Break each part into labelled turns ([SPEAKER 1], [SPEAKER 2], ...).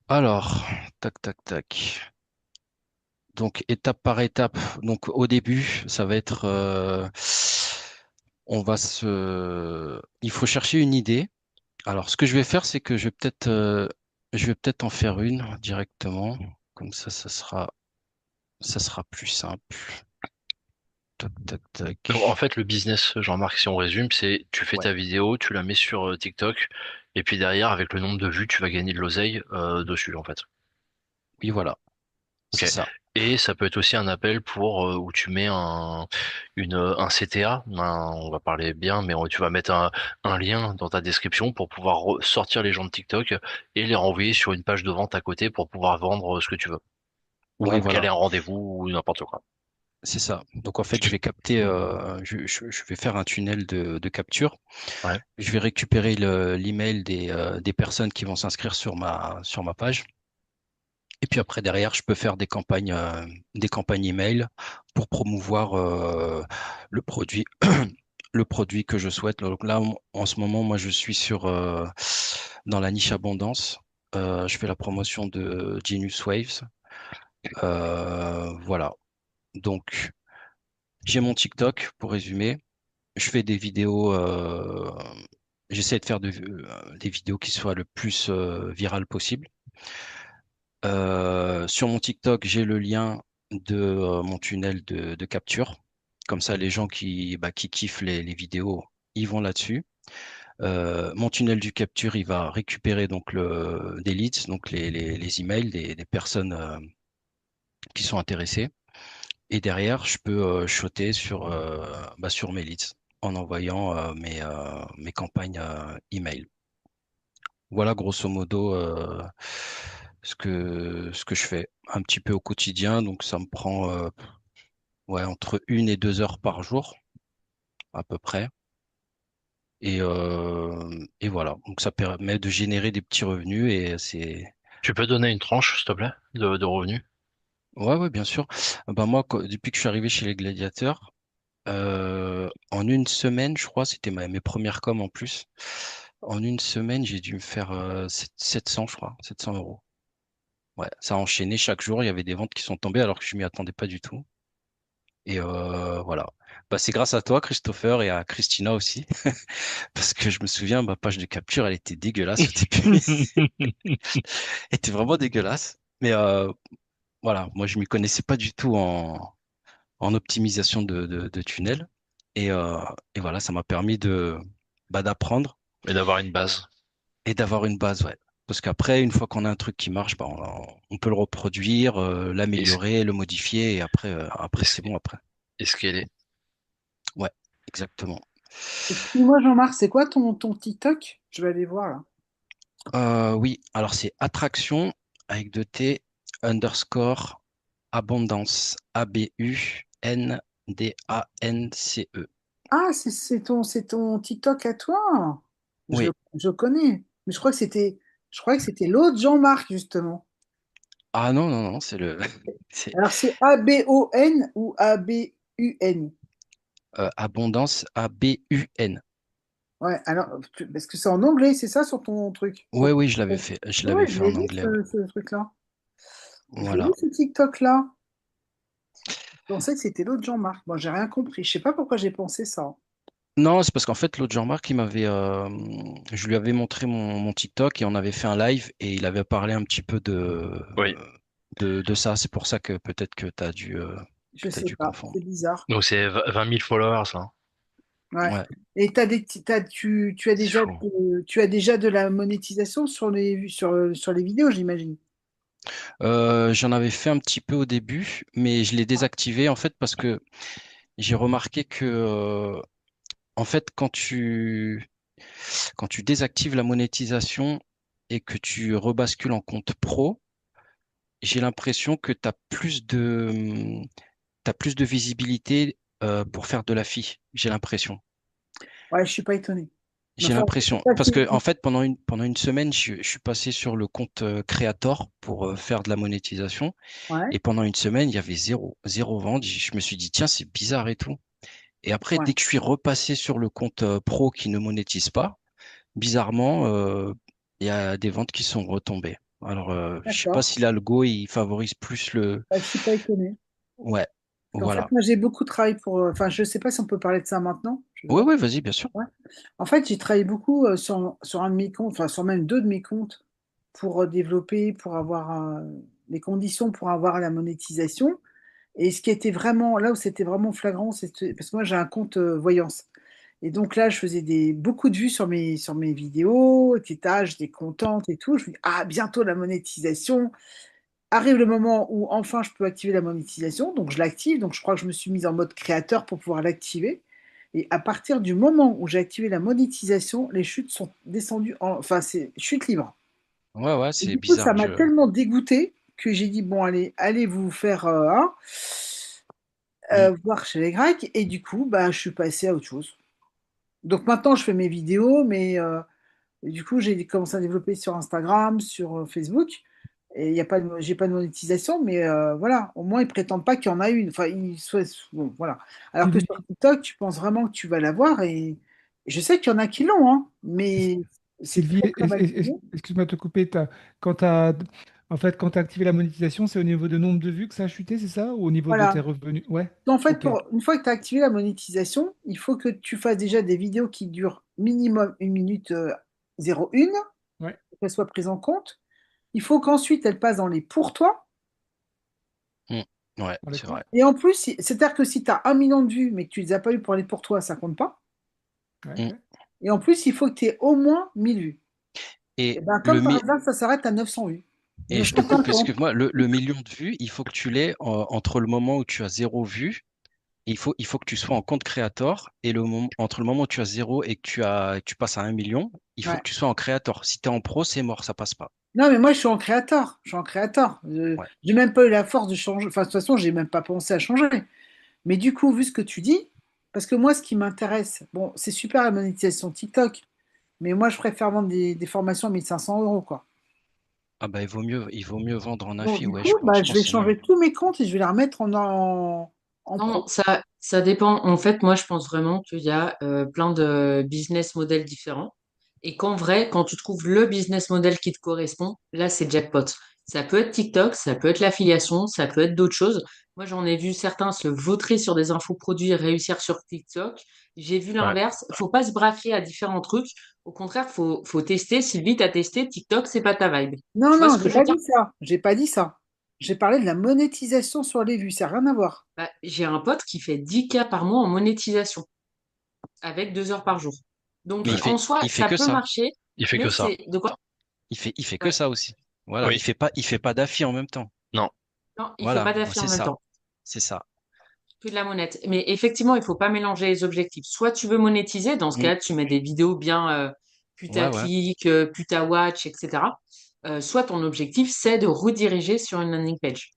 [SPEAKER 1] Alors, tac, tac, tac. Donc, étape par étape. Donc, au début, ça va être, il faut chercher une idée. Alors, ce que je vais faire, c'est que je vais peut-être en faire une directement. Comme ça sera plus simple. Tac, tac,
[SPEAKER 2] Donc, en
[SPEAKER 1] tac.
[SPEAKER 2] fait, le business, Jean-Marc, si on résume, c'est tu fais
[SPEAKER 1] Ouais.
[SPEAKER 2] ta vidéo, tu la mets sur TikTok, et puis derrière, avec le nombre de vues, tu vas gagner de l'oseille dessus, en fait.
[SPEAKER 1] Oui, voilà.
[SPEAKER 2] Ok.
[SPEAKER 1] C'est ça.
[SPEAKER 2] Et ça peut être aussi un appel pour où tu mets un CTA, on va parler bien, mais tu vas mettre un lien dans ta description pour pouvoir sortir les gens de TikTok et les renvoyer sur une page de vente à côté pour pouvoir vendre ce que tu veux.
[SPEAKER 1] Oui,
[SPEAKER 2] Ou caler
[SPEAKER 1] voilà.
[SPEAKER 2] un rendez-vous ou n'importe quoi.
[SPEAKER 1] C'est ça. Donc, en fait, je vais capter, je vais faire un tunnel de capture.
[SPEAKER 2] Ouais.
[SPEAKER 1] Je vais récupérer l'email des personnes qui vont s'inscrire sur ma page. Et puis après, derrière, je peux faire des campagnes email pour promouvoir le produit, le produit que je souhaite. Donc là, en ce moment, moi, je suis dans la niche abondance. Je fais la promotion de Genius Waves. Voilà. Donc, j'ai mon TikTok pour résumer. Je fais des vidéos. J'essaie de faire des vidéos qui soient le plus virales possible. Sur mon TikTok, j'ai le lien de mon tunnel de capture. Comme ça, les gens qui kiffent les vidéos, ils vont là-dessus. Mon tunnel du capture, il va récupérer donc des leads, donc les emails des personnes qui sont intéressées. Et derrière, je peux shotter sur mes leads en envoyant mes campagnes email. Voilà grosso modo ce que je fais un petit peu au quotidien. Donc ça me prend ouais, entre 1 et 2 heures par jour à peu près. Et voilà. Donc ça permet de générer des petits revenus et c'est
[SPEAKER 2] Tu peux donner une tranche, s'il te plaît, de revenus?
[SPEAKER 1] ouais, ouais, bien sûr. Ben moi, depuis que je suis arrivé chez les Gladiateurs, en une semaine, je crois, c'était mes premières coms en plus. En une semaine, j'ai dû me faire 700, je crois, 700 euros. Ouais, ça a enchaîné chaque jour. Il y avait des ventes qui sont tombées alors que je m'y attendais pas du tout. Et voilà. Bah, c'est grâce à toi, Christopher, et à Christina aussi. Parce que je me souviens, ma page de capture, elle était dégueulasse au début. Elle était vraiment dégueulasse. Mais voilà, moi, je m'y connaissais pas du tout en optimisation de tunnels. Et, euh, et voilà, ça m'a permis d'apprendre
[SPEAKER 2] Et d'avoir une base.
[SPEAKER 1] et d'avoir une base, ouais. Parce qu'après, une fois qu'on a un truc qui marche, bah, on peut le reproduire,
[SPEAKER 2] Est-ce,
[SPEAKER 1] l'améliorer, le modifier, et après
[SPEAKER 2] est-ce,
[SPEAKER 1] c'est bon après.
[SPEAKER 2] est-ce qu'elle est?
[SPEAKER 1] Ouais, exactement.
[SPEAKER 3] Excuse-moi, Jean-Marc, c'est quoi ton TikTok? Je vais aller voir là.
[SPEAKER 1] Oui, alors c'est attraction avec 2 T underscore abondance ABUNDANCE.
[SPEAKER 3] Ah, c'est ton TikTok à toi. Je,
[SPEAKER 1] Oui.
[SPEAKER 3] je connais. Mais je crois que c'était l'autre Jean-Marc, justement.
[SPEAKER 1] Ah non, non, non, c'est le c'est
[SPEAKER 3] Alors, c'est ABON ou ABUN?
[SPEAKER 1] abondance ABUN.
[SPEAKER 3] Ouais, alors, parce que c'est en anglais, c'est ça sur ton truc?
[SPEAKER 1] Oui, oui, je
[SPEAKER 3] Ouais,
[SPEAKER 1] l'avais
[SPEAKER 3] je
[SPEAKER 1] fait
[SPEAKER 3] l'ai
[SPEAKER 1] en
[SPEAKER 3] vu,
[SPEAKER 1] anglais, ouais.
[SPEAKER 3] ce truc-là. Je l'ai vu,
[SPEAKER 1] Voilà.
[SPEAKER 3] ce TikTok-là. Je pensais que c'était l'autre Jean-Marc. Bon, j'ai rien compris. Je sais pas pourquoi j'ai pensé ça.
[SPEAKER 1] Non, c'est parce qu'en fait, l'autre Jean-Marc, je lui avais montré mon TikTok et on avait fait un live et il avait parlé un petit peu
[SPEAKER 2] Oui.
[SPEAKER 1] de ça. C'est pour ça que peut-être
[SPEAKER 3] Je
[SPEAKER 1] que t'as
[SPEAKER 3] sais
[SPEAKER 1] dû
[SPEAKER 3] pas.
[SPEAKER 1] confondre.
[SPEAKER 3] C'est bizarre.
[SPEAKER 2] Donc c'est 20 000 followers, là.
[SPEAKER 3] Ouais.
[SPEAKER 1] Ouais.
[SPEAKER 3] Et tu as
[SPEAKER 2] C'est
[SPEAKER 3] déjà,
[SPEAKER 2] fou.
[SPEAKER 3] tu as déjà de la monétisation sur les vidéos, j'imagine.
[SPEAKER 1] J'en avais fait un petit peu au début, mais je l'ai désactivé en fait parce que j'ai remarqué que en fait quand tu désactives la monétisation et que tu rebascules en compte pro, j'ai l'impression que t'as plus de visibilité pour faire de la FI. J'ai l'impression.
[SPEAKER 3] Ouais, je suis pas étonnée. Mais
[SPEAKER 1] J'ai
[SPEAKER 3] enfin,
[SPEAKER 1] l'impression.
[SPEAKER 3] ça,
[SPEAKER 1] Parce que, en fait, pendant une semaine, je suis passé sur le compte Creator pour faire de la monétisation.
[SPEAKER 3] ouais,
[SPEAKER 1] Et pendant une semaine, il y avait zéro vente. Je me suis dit, tiens, c'est bizarre et tout. Et après,
[SPEAKER 3] ouais.
[SPEAKER 1] dès que je suis repassé sur le compte Pro qui ne monétise pas, bizarrement, il y a des ventes qui sont retombées. Alors, je sais pas
[SPEAKER 3] D'accord.
[SPEAKER 1] si l'algo, il favorise plus le...
[SPEAKER 3] Bah, je suis pas étonnée.
[SPEAKER 1] Ouais,
[SPEAKER 3] En fait,
[SPEAKER 1] voilà.
[SPEAKER 3] moi, j'ai beaucoup travaillé pour. Enfin, je sais pas si on peut parler de ça maintenant. Je vais
[SPEAKER 1] Oui,
[SPEAKER 3] voir.
[SPEAKER 1] oui, vas-y, bien sûr.
[SPEAKER 3] Ouais. En fait, j'ai travaillé beaucoup sur un de mes comptes, enfin, sur même deux de mes comptes pour développer, pour avoir les conditions pour avoir la monétisation. Et ce qui était vraiment, là où c'était vraiment flagrant, c'est parce que moi, j'ai un compte voyance. Et donc là, je faisais beaucoup de vues sur mes vidéos, etc. J'étais contente et tout. Je me dis, ah, bientôt la monétisation. Arrive le moment où enfin je peux activer la monétisation, donc je l'active. Donc je crois que je me suis mise en mode créateur pour pouvoir l'activer. Et à partir du moment où j'ai activé la monétisation, les chutes sont descendues enfin, c'est chute libre.
[SPEAKER 1] Ouais, ouais,
[SPEAKER 3] Et
[SPEAKER 1] c'est
[SPEAKER 3] du coup, ça
[SPEAKER 1] bizarre.
[SPEAKER 3] m'a tellement dégoûté que j'ai dit, bon, allez vous faire
[SPEAKER 1] Hmm.
[SPEAKER 3] voir chez les Grecs. Et du coup, bah, je suis passée à autre chose. Donc maintenant, je fais mes vidéos, mais et du coup, j'ai commencé à développer sur Instagram, sur Facebook. Et il y a pas j'ai pas de monétisation, mais voilà, au moins ils prétendent pas qu'il y en a une. Enfin, bon, voilà. Alors que sur
[SPEAKER 4] Sylvie,
[SPEAKER 3] TikTok, tu penses vraiment que tu vas l'avoir et je sais qu'il y en a qui l'ont, hein, mais c'est
[SPEAKER 4] Sylvie,
[SPEAKER 3] très très mal filmé.
[SPEAKER 4] excuse-moi de te couper. En fait, quand tu as activé la monétisation, c'est au niveau de nombre de vues que ça a chuté, c'est ça? Ou au niveau de tes
[SPEAKER 3] Voilà.
[SPEAKER 4] revenus? Ouais,
[SPEAKER 3] En fait,
[SPEAKER 4] ok.
[SPEAKER 3] une fois que tu as activé la monétisation, il faut que tu fasses déjà des vidéos qui durent minimum 1 minute 01,
[SPEAKER 4] Ouais,
[SPEAKER 3] qu'elles soient prises en compte. Il faut qu'ensuite elles passent dans les pour toi.
[SPEAKER 1] Hmm. Ouais,
[SPEAKER 4] bon,
[SPEAKER 1] c'est
[SPEAKER 4] d'accord.
[SPEAKER 1] vrai.
[SPEAKER 3] Et en plus, c'est-à-dire que si tu as 1 million de vues, mais que tu les as pas eues pour les pour toi, ça compte pas.
[SPEAKER 4] Ouais,
[SPEAKER 1] Hmm.
[SPEAKER 4] ouais.
[SPEAKER 3] Et en plus, il faut que tu aies au moins 1000 vues. Et
[SPEAKER 1] Et
[SPEAKER 3] ben,
[SPEAKER 1] le
[SPEAKER 3] comme par
[SPEAKER 1] mi-
[SPEAKER 3] hasard, ça s'arrête à 900 vues.
[SPEAKER 1] et je te coupe,
[SPEAKER 3] 950.
[SPEAKER 1] excuse-moi, le million de vues, il faut que tu l'aies entre le moment où tu as zéro vue. Il faut que tu sois en compte créateur et entre le moment où tu as zéro et que tu passes à 1 million, il faut
[SPEAKER 3] Ouais.
[SPEAKER 1] que tu sois en créateur. Si tu es en pro, c'est mort, ça passe pas.
[SPEAKER 3] Non, mais moi, je suis en créateur. Je suis en créateur.
[SPEAKER 1] Ouais.
[SPEAKER 3] J'ai même pas eu la force de changer. Enfin, de toute façon, j'ai même pas pensé à changer. Mais du coup, vu ce que tu dis, parce que moi, ce qui m'intéresse, bon, c'est super la monétisation TikTok, mais moi, je préfère vendre des formations à 1 500 euros, quoi.
[SPEAKER 1] Ah bah il vaut mieux vendre en
[SPEAKER 3] Donc,
[SPEAKER 1] affi,
[SPEAKER 3] du
[SPEAKER 1] ouais,
[SPEAKER 3] coup, bah,
[SPEAKER 1] je
[SPEAKER 3] je
[SPEAKER 1] pense
[SPEAKER 3] vais
[SPEAKER 1] que c'est mieux.
[SPEAKER 3] changer tous mes comptes et je vais les remettre en
[SPEAKER 5] Non,
[SPEAKER 3] pro.
[SPEAKER 5] ça dépend. En fait, moi, je pense vraiment qu'il y a plein de business models différents. Et qu'en vrai, quand tu trouves le business model qui te correspond, là, c'est jackpot. Ça peut être TikTok, ça peut être l'affiliation, ça peut être d'autres choses. Moi, j'en ai vu certains se vautrer sur des infoproduits et réussir sur TikTok. J'ai vu
[SPEAKER 2] Ouais.
[SPEAKER 5] l'inverse. Faut pas se braquer à différents trucs. Au contraire, faut tester. Sylvie, t'as testé. TikTok, c'est pas ta vibe.
[SPEAKER 3] Non,
[SPEAKER 5] Tu vois
[SPEAKER 3] non,
[SPEAKER 5] ce que
[SPEAKER 3] j'ai
[SPEAKER 5] je veux
[SPEAKER 3] pas
[SPEAKER 5] dire?
[SPEAKER 3] dit ça. J'ai pas dit ça. J'ai parlé de la monétisation sur les vues. Ça n'a rien à voir.
[SPEAKER 5] Bah, j'ai un pote qui fait 10K par mois en monétisation, avec 2 heures par jour. Donc,
[SPEAKER 1] Mais
[SPEAKER 5] en soi,
[SPEAKER 1] il fait
[SPEAKER 5] ça
[SPEAKER 1] que
[SPEAKER 5] peut
[SPEAKER 1] ça.
[SPEAKER 5] marcher,
[SPEAKER 2] Il fait que
[SPEAKER 5] mais
[SPEAKER 2] ça.
[SPEAKER 5] c'est de quoi?
[SPEAKER 1] Il fait que
[SPEAKER 5] Ouais.
[SPEAKER 1] ça aussi. Voilà,
[SPEAKER 2] Oui.
[SPEAKER 1] il fait pas d'affi en même temps.
[SPEAKER 2] Non.
[SPEAKER 5] Non, il fait
[SPEAKER 1] Voilà,
[SPEAKER 5] pas
[SPEAKER 1] moi,
[SPEAKER 5] d'affaires
[SPEAKER 1] c'est
[SPEAKER 5] en même
[SPEAKER 1] ça.
[SPEAKER 5] temps.
[SPEAKER 1] C'est ça.
[SPEAKER 5] Que de la monnaie. Mais effectivement, il faut pas mélanger les objectifs. Soit tu veux monétiser, dans ce
[SPEAKER 1] Mm.
[SPEAKER 5] cas, tu mets des vidéos bien
[SPEAKER 1] Ouais, ouais.
[SPEAKER 5] putaclic, putawatch, etc. Soit ton objectif, c'est de rediriger sur une landing page.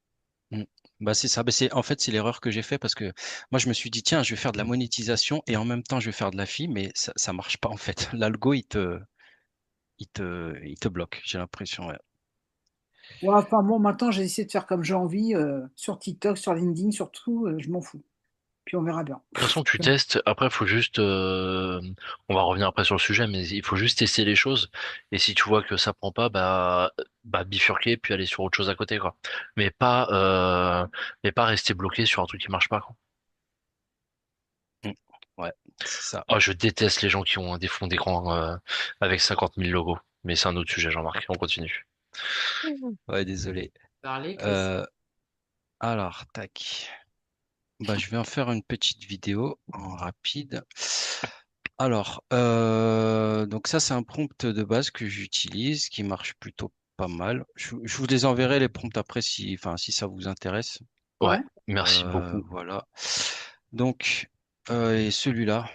[SPEAKER 1] Mm. Bah, c'est ça. Bah, en fait, c'est l'erreur que j'ai fait parce que moi, je me suis dit, tiens, je vais faire de la monétisation et en même temps, je vais faire de l'affi, mais ça marche pas en fait. L'algo, il te bloque, j'ai l'impression. Ouais.
[SPEAKER 3] Ouais, enfin bon, maintenant j'ai essayé de faire comme j'ai envie sur TikTok, sur LinkedIn, sur tout, je m'en fous. Puis on verra bien.
[SPEAKER 2] De toute façon, tu testes. Après, faut juste. On va revenir après sur le sujet, mais il faut juste tester les choses. Et si tu vois que ça prend pas, bah bifurquer puis aller sur autre chose à côté, quoi. Mais pas, mais pas rester bloqué sur un truc qui marche pas, quoi.
[SPEAKER 1] Mm. Ouais, c'est ça.
[SPEAKER 2] Oh, je déteste les gens qui ont des fonds d'écran avec 50 000 logos. Mais c'est un autre sujet, Jean-Marc. On continue.
[SPEAKER 1] Ouais, désolé.
[SPEAKER 5] Parler, Chris.
[SPEAKER 1] Euh, alors, tac. Bah, je vais en faire une petite vidéo en rapide. Alors, donc ça, c'est un prompt de base que j'utilise, qui marche plutôt pas mal. Je vous les enverrai les prompts après si, enfin, si ça vous intéresse.
[SPEAKER 2] Ouais.
[SPEAKER 3] Ouais.
[SPEAKER 2] Merci beaucoup.
[SPEAKER 1] Voilà. Donc, et celui-là,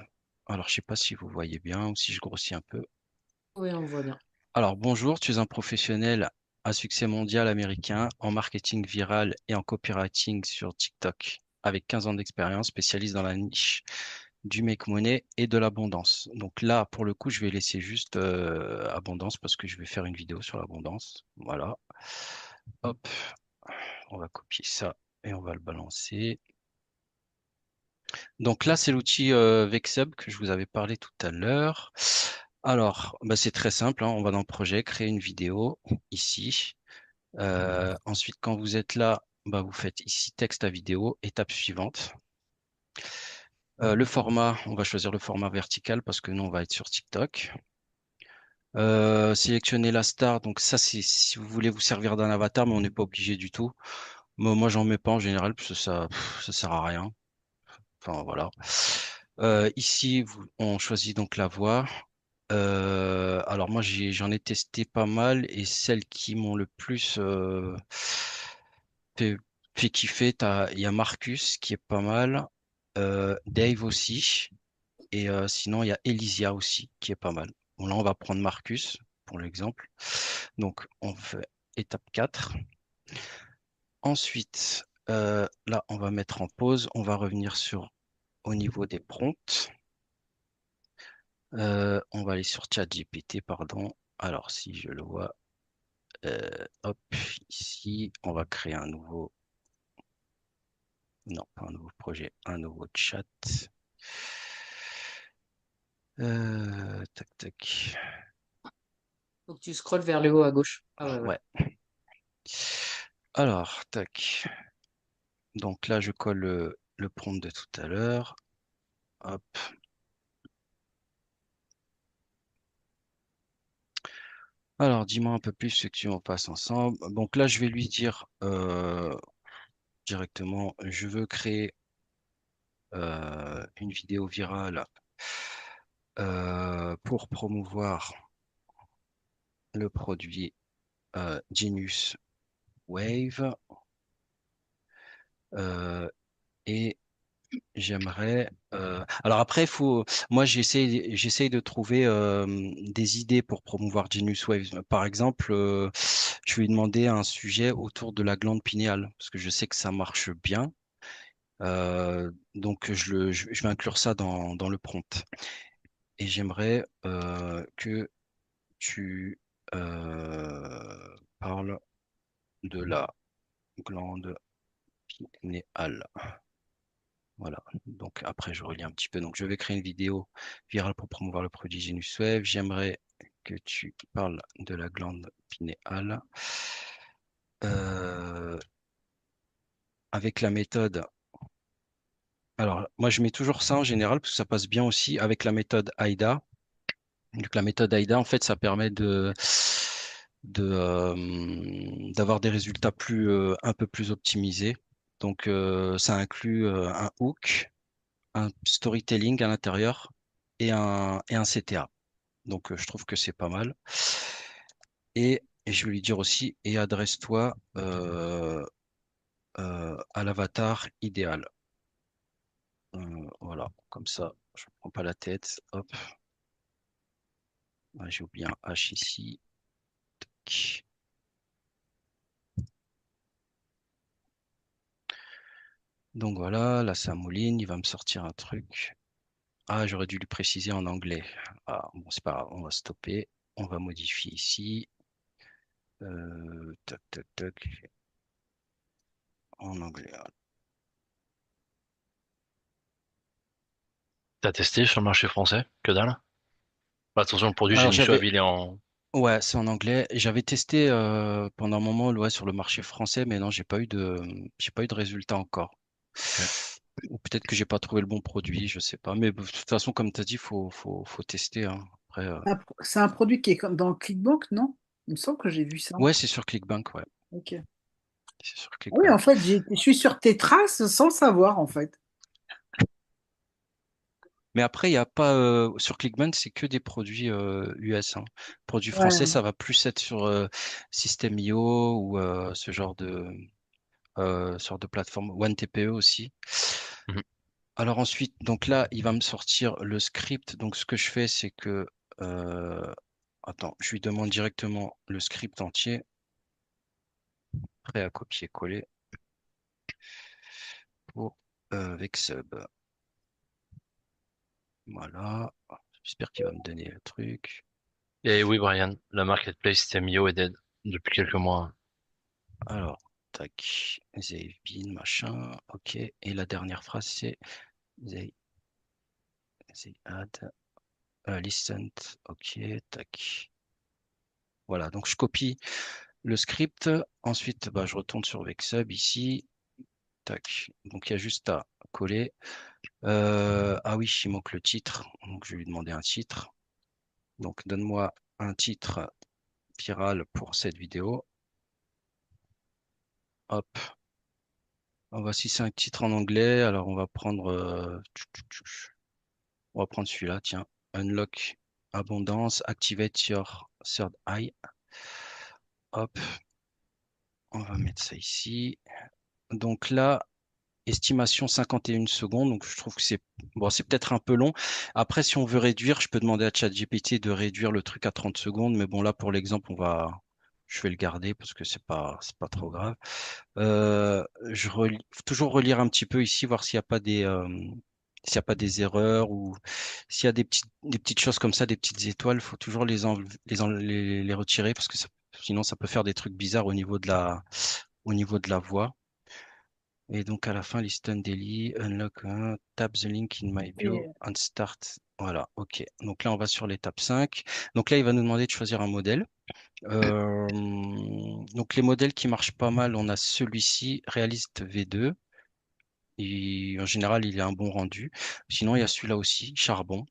[SPEAKER 1] alors je sais pas si vous voyez bien ou si je grossis un peu.
[SPEAKER 5] Oui, on voit bien.
[SPEAKER 1] Alors, bonjour, tu es un professionnel à succès mondial américain en marketing viral et en copywriting sur TikTok, avec 15 ans d'expérience, spécialiste dans la niche du make money et de l'abondance. Donc là, pour le coup, je vais laisser juste abondance parce que je vais faire une vidéo sur l'abondance. Voilà. Hop, on va copier ça et on va le balancer. Donc là, c'est l'outil Vexhub que je vous avais parlé tout à l'heure. Alors, bah, c'est très simple, hein. On va dans projet, créer une vidéo ici. Ensuite, quand vous êtes là, bah, vous faites ici texte à vidéo, étape suivante. Le format, on va choisir le format vertical parce que nous, on va être sur TikTok. Sélectionner la star, donc ça, c'est si vous voulez vous servir d'un avatar, mais on n'est pas obligé du tout. Moi, j'en mets pas en général parce que ça sert à rien. Enfin, voilà. Ici, on choisit donc la voix. Alors moi, j'en ai testé pas mal et celles qui m'ont le plus fait, fait kiffer, il y a Marcus qui est pas mal, Dave aussi, et sinon il y a Elysia aussi qui est pas mal. Bon là, on va prendre Marcus pour l'exemple. Donc on fait étape 4. Ensuite, là, on va mettre en pause. On va revenir sur au niveau des prompts. On va aller sur ChatGPT, pardon. Alors, si je le vois, hop, ici, on va créer un nouveau, non, pas un nouveau projet, un nouveau chat. Tac, tac.
[SPEAKER 5] Faut que tu scrolles vers le haut à gauche. Ah ouais, voilà.
[SPEAKER 1] Ouais. Alors, tac. Donc là, je colle le prompt de tout à l'heure. Hop. Alors, dis-moi un peu plus ce que tu en passes ensemble. Donc là, je vais lui dire directement, je veux créer une vidéo virale pour promouvoir le produit Genius Wave et j'aimerais. Alors après, moi, j'essaye de trouver des idées pour promouvoir Genius Wave. Par exemple, je vais lui demander un sujet autour de la glande pinéale parce que je sais que ça marche bien. Donc, je vais inclure ça dans le prompt. Et j'aimerais que tu parles de la glande pinéale. Voilà. Donc après, je relis un petit peu. Donc je vais créer une vidéo virale pour promouvoir le produit Genius Wave. J'aimerais que tu parles de la glande pinéale euh, avec la méthode. Alors moi, je mets toujours ça en général parce que ça passe bien aussi avec la méthode AIDA. Donc la méthode AIDA, en fait, ça permet d'avoir des résultats un peu plus optimisés. Donc ça inclut un hook, un storytelling à l'intérieur et un CTA. Donc, je trouve que c'est pas mal. Et je vais lui dire aussi, et adresse-toi à l'avatar idéal. Voilà, comme ça, je ne prends pas la tête. Hop, ah, j'ai oublié un H ici. Tac. Donc voilà, là ça mouline, il va me sortir un truc. Ah, j'aurais dû lui préciser en anglais. Ah, bon, c'est pas grave, on va stopper. On va modifier ici. Tac, tac, tac, en anglais.
[SPEAKER 2] T'as testé sur le marché français? Que dalle? Bah, attention, le produit
[SPEAKER 1] Alors
[SPEAKER 2] Genius Wave,
[SPEAKER 1] j'avais,
[SPEAKER 2] il est en...
[SPEAKER 1] ouais, c'est en anglais. J'avais testé pendant un moment, ouais, sur le marché français, mais non, j'ai pas eu de résultat encore.
[SPEAKER 2] Ok.
[SPEAKER 1] Ou peut-être que j'ai pas trouvé le bon produit, je sais pas. Mais de toute façon, comme tu as dit, faut tester, hein. Après,
[SPEAKER 3] C'est un produit qui est comme dans Clickbank, non? Il me semble que j'ai vu ça.
[SPEAKER 1] ouais, c'est sur ClickBank, ouais,
[SPEAKER 3] Ok.
[SPEAKER 1] c'est sur
[SPEAKER 3] Oui, en
[SPEAKER 1] ClickBank.
[SPEAKER 3] fait, je suis sur tes traces sans le savoir, en fait.
[SPEAKER 1] Mais après, il y a pas sur ClickBank, c'est que des produits US, hein. Produits français,
[SPEAKER 3] Ouais.
[SPEAKER 1] ça va plus être sur System.io ou ce genre de plateforme. OneTPE aussi.
[SPEAKER 2] Mhm.
[SPEAKER 1] Alors ensuite, donc là, il va me sortir le script. Donc ce que je fais, c'est que, euh, attends, je lui demande directement le script entier, prêt à copier-coller pour Vexub. Voilà. J'espère qu'il va me donner le truc.
[SPEAKER 2] Et oui, Brian, la marketplace Thémio est dead depuis quelques mois.
[SPEAKER 1] Alors, tac, they've been, machin, ok. Et la dernière phrase, c'est they had Listen, ok, tac. Voilà, donc je copie le script. Ensuite, bah, je retourne sur Vexhub ici. Tac. Donc il y a juste à coller. Ah oui, il manque le titre. Donc je vais lui demander un titre. Donc donne-moi un titre viral pour cette vidéo. Hop. Voici 5 titres en anglais. Alors on va prendre celui-là, tiens. Unlock Abondance, Activate Your Third Eye. Hop, on va mettre ça ici. Donc là, estimation 51 secondes. Donc je trouve que c'est bon, c'est peut-être un peu long. Après, si on veut réduire, je peux demander à ChatGPT de réduire le truc à 30 secondes. Mais bon, là, pour l'exemple, je vais le garder parce que c'est pas trop grave. Faut toujours relire un petit peu ici, voir s'il y a pas des erreurs ou s'il y a des petites choses comme ça, des petites étoiles, faut toujours les retirer parce que sinon ça peut faire des trucs bizarres au niveau de la voix. Et donc à la fin, listen daily, unlock, tap the link in my
[SPEAKER 3] Et
[SPEAKER 1] view and start. Voilà, ok. Donc là, on va sur l'étape 5. Donc là, il va nous demander de choisir un modèle. Euh, donc les modèles qui marchent pas mal, on a celui-ci, Realist V2. Et en général, il a un bon rendu. Sinon, il y a celui-là aussi, Charbon.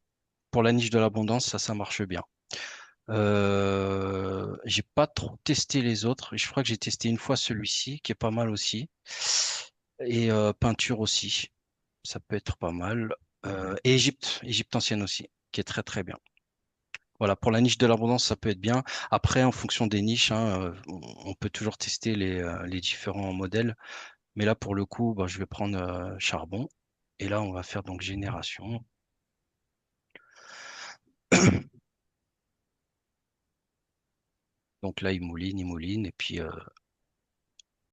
[SPEAKER 1] Pour la niche de l'abondance, ça marche bien. J'ai pas trop testé les autres. Je crois que j'ai testé une fois celui-ci, qui est pas mal aussi. Et peinture aussi, ça peut être pas mal. Et Égypte ancienne aussi, qui est très très bien. Voilà, pour la niche de l'abondance, ça peut être bien. Après, en fonction des niches, hein, on peut toujours tester les différents modèles. Mais là, pour le coup, bah, je vais prendre charbon. Et là, on va faire donc génération. Donc là, il mouline. Et puis,